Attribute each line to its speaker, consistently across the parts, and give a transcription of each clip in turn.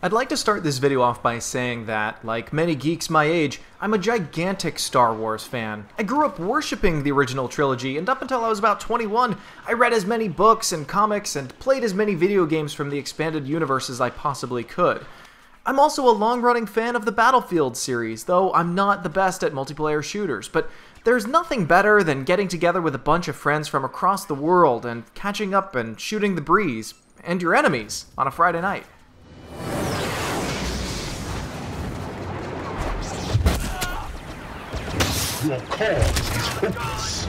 Speaker 1: I'd like to start this video off by saying that, like many geeks my age, I'm a gigantic Star Wars fan. I grew up worshipping the original trilogy, and up until I was about 21, I read as many books and comics and played as many video games from the expanded universe as I possibly could. I'm also a long-running fan of the Battlefield series, though I'm not the best at multiplayer shooters, but there's nothing better than getting together with a bunch of friends from across the world and catching up and shooting the breeze, and your enemies, on a Friday night.
Speaker 2: Your cause is hopeless.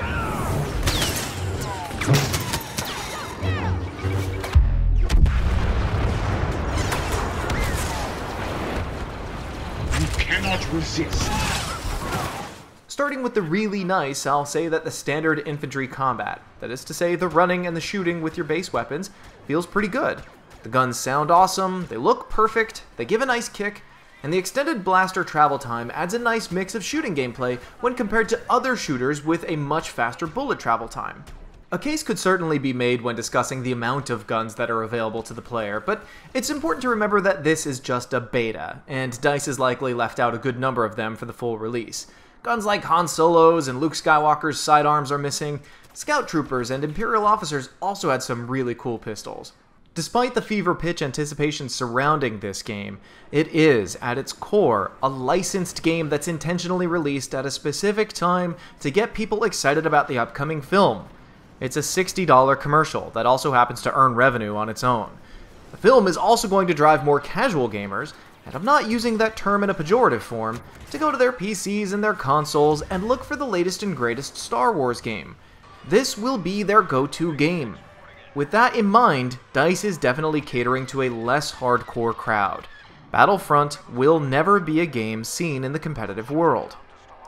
Speaker 2: You cannot resist.
Speaker 1: Starting with the really nice, I'll say that the standard infantry combat, that is to say the running and the shooting with your base weapons, feels pretty good. The guns sound awesome, they look perfect, they give a nice kick, and the extended blaster travel time adds a nice mix of shooting gameplay when compared to other shooters with a much faster bullet travel time. A case could certainly be made when discussing the amount of guns that are available to the player, but it's important to remember that this is just a beta, and DICE has likely left out a good number of them for the full release. Guns like Han Solo's and Luke Skywalker's sidearms are missing. Scout troopers and Imperial officers also had some really cool pistols. Despite the fever pitch anticipation surrounding this game, it is, at its core, a licensed game that's intentionally released at a specific time to get people excited about the upcoming film. It's a $60 commercial that also happens to earn revenue on its own. The film is also going to drive more casual gamers, and I'm not using that term in a pejorative form, to go to their PCs and their consoles and look for the latest and greatest Star Wars game. This will be their go-to game. With that in mind, DICE is definitely catering to a less hardcore crowd. Battlefront will never be a game seen in the competitive world.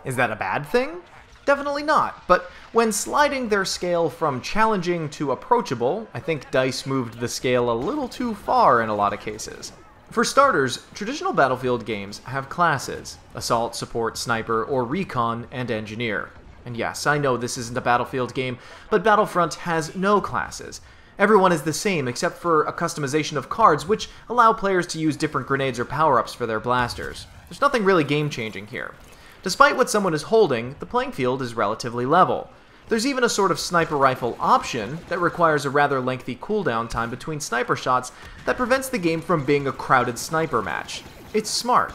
Speaker 1: Is that a bad thing? Definitely not, but when sliding their scale from challenging to approachable, I think DICE moved the scale a little too far in a lot of cases. For starters, traditional Battlefield games have classes: Assault, Support, Sniper, or Recon, and Engineer. And yes, I know this isn't a Battlefield game, but Battlefront has no classes. Everyone is the same except for a customization of cards which allow players to use different grenades or power-ups for their blasters. There's nothing really game-changing here. Despite what someone is holding, the playing field is relatively level. There's even a sort of sniper rifle option that requires a rather lengthy cooldown time between sniper shots that prevents the game from being a crowded sniper match. It's smart.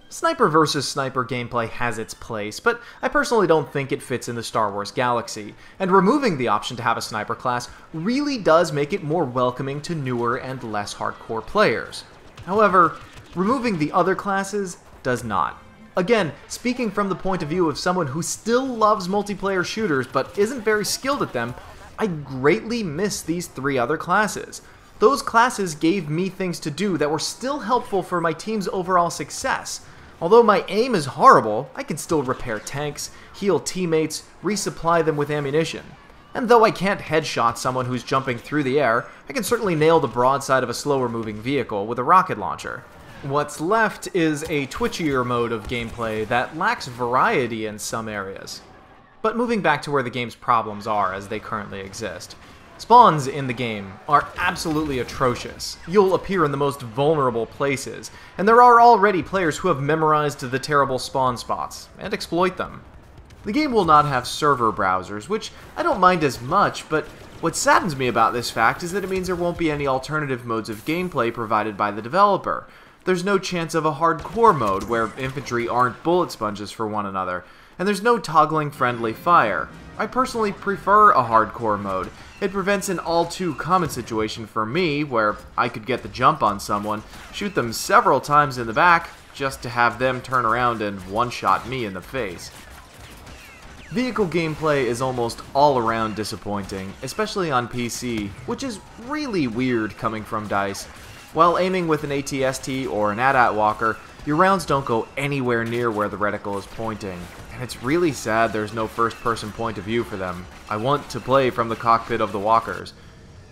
Speaker 1: Sniper versus sniper gameplay has its place, but I personally don't think it fits in the Star Wars galaxy, and removing the option to have a sniper class really does make it more welcoming to newer and less hardcore players. However, removing the other classes does not. Again, speaking from the point of view of someone who still loves multiplayer shooters but isn't very skilled at them, I greatly miss these three other classes. Those classes gave me things to do that were still helpful for my team's overall success. Although my aim is horrible, I can still repair tanks, heal teammates, resupply them with ammunition. And though I can't headshot someone who's jumping through the air, I can certainly nail the broadside of a slower moving vehicle with a rocket launcher. What's left is a twitchier mode of gameplay that lacks variety in some areas. But moving back to where the game's problems are as they currently exist. Spawns in the game are absolutely atrocious. You'll appear in the most vulnerable places, and there are already players who have memorized the terrible spawn spots, and exploit them. The game will not have server browsers, which I don't mind as much, but what saddens me about this fact is that it means there won't be any alternative modes of gameplay provided by the developer. There's no chance of a hardcore mode where infantry aren't bullet sponges for one another, and there's no toggling friendly fire. I personally prefer a hardcore mode. It prevents an all-too-common situation for me, where I could get the jump on someone, shoot them several times in the back, just to have them turn around and one-shot me in the face. Vehicle gameplay is almost all-around disappointing, especially on PC, which is really weird coming from DICE. While aiming with an ATST or an AT-AT walker, your rounds don't go anywhere near where the reticle is pointing, and it's really sad there's no first-person point of view for them. I want to play from the cockpit of the walkers.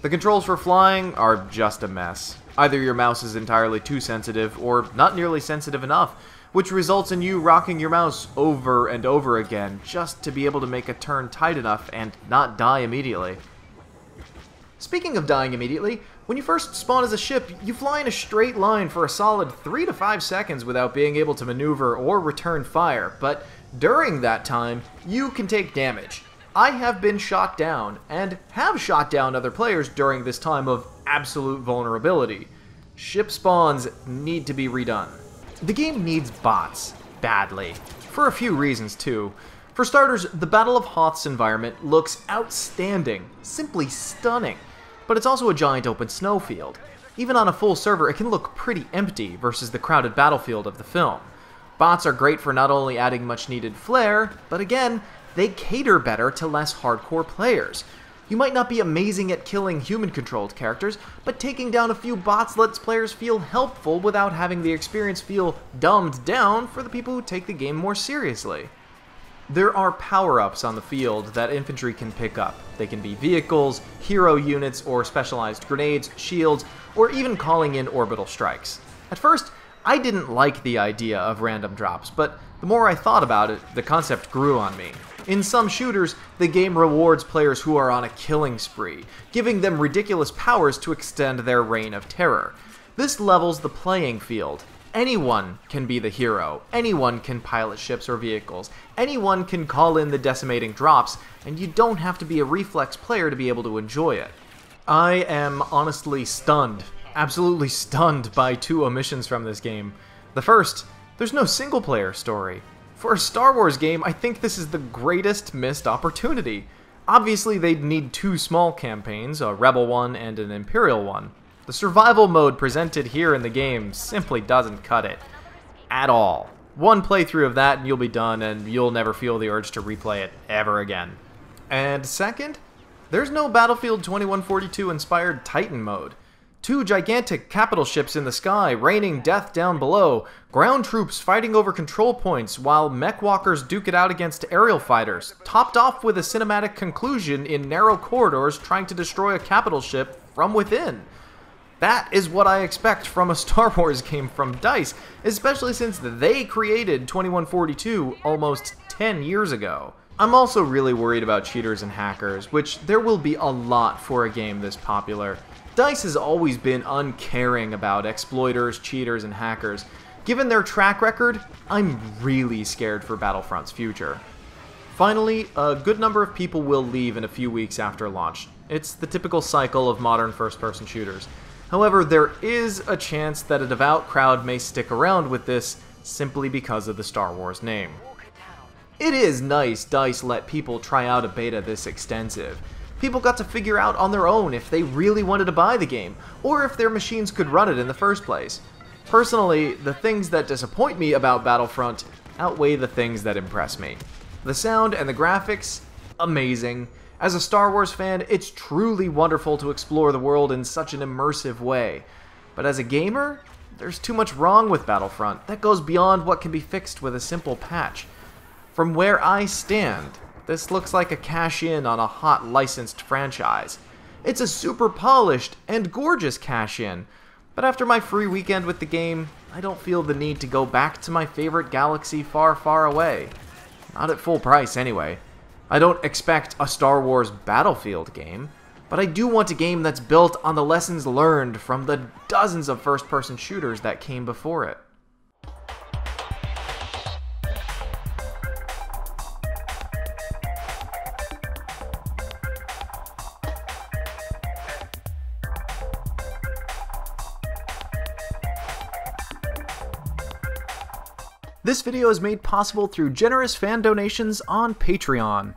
Speaker 1: The controls for flying are just a mess. Either your mouse is entirely too sensitive, or not nearly sensitive enough, which results in you rocking your mouse over and over again just to be able to make a turn tight enough and not die immediately. Speaking of dying immediately, When you first spawn as a ship, you fly in a straight line for a solid 3 to 5 seconds without being able to maneuver or return fire, but during that time, you can take damage. I have been shot down, and have shot down other players during this time of absolute vulnerability. Ship spawns need to be redone. The game needs bots, badly, for a few reasons too. For starters, the Battle of Hoth's environment looks outstanding, simply stunning, but it's also a giant open snowfield. Even on a full server, it can look pretty empty versus the crowded battlefield of the film. Bots are great for not only adding much needed flair, but again, they cater better to less hardcore players. You might not be amazing at killing human-controlled characters, but taking down a few bots lets players feel helpful without having the experience feel dumbed down for the people who take the game more seriously. There are power-ups on the field that infantry can pick up. They can be vehicles, hero units, or specialized grenades, shields, or even calling in orbital strikes. At first, I didn't like the idea of random drops, but the more I thought about it, the concept grew on me. In some shooters, the game rewards players who are on a killing spree, giving them ridiculous powers to extend their reign of terror. This levels the playing field. Anyone can be the hero, anyone can pilot ships or vehicles, anyone can call in the decimating drops, and you don't have to be a reflex player to be able to enjoy it. I am honestly stunned, absolutely stunned by 2 omissions from this game. The first, there's no single-player story. For a Star Wars game, I think this is the greatest missed opportunity. Obviously, they'd need 2 small campaigns, a Rebel one and an Imperial one. The survival mode presented here in the game simply doesn't cut it. At all. 1 playthrough of that and you'll be done, and you'll never feel the urge to replay it ever again. And second, there's no Battlefield 2142 inspired Titan mode. 2 gigantic capital ships in the sky, raining death down below, ground troops fighting over control points while mech walkers duke it out against aerial fighters, topped off with a cinematic conclusion in narrow corridors trying to destroy a capital ship from within. That is what I expect from a Star Wars game from DICE, especially since they created 2142 almost 10 years ago. I'm also really worried about cheaters and hackers, which there will be a lot for a game this popular. DICE has always been uncaring about exploiters, cheaters, and hackers. Given their track record, I'm really scared for Battlefront's future. Finally, a good number of people will leave in a few weeks after launch. It's the typical cycle of modern first-person shooters. However, there is a chance that a devout crowd may stick around with this simply because of the Star Wars name. It is nice DICE let people try out a beta this extensive. People got to figure out on their own if they really wanted to buy the game, or if their machines could run it in the first place. Personally, the things that disappoint me about Battlefront outweigh the things that impress me. The sound and the graphics, amazing. As a Star Wars fan, it's truly wonderful to explore the world in such an immersive way. But as a gamer, there's too much wrong with Battlefront that goes beyond what can be fixed with a simple patch. From where I stand, this looks like a cash-in on a hot licensed franchise. It's a super polished and gorgeous cash-in, but after my free weekend with the game, I don't feel the need to go back to my favorite galaxy far, far away. Not at full price anyway. I don't expect a Star Wars Battlefield game, but I do want a game that's built on the lessons learned from the dozens of first-person shooters that came before it. This video is made possible through generous fan donations on Patreon.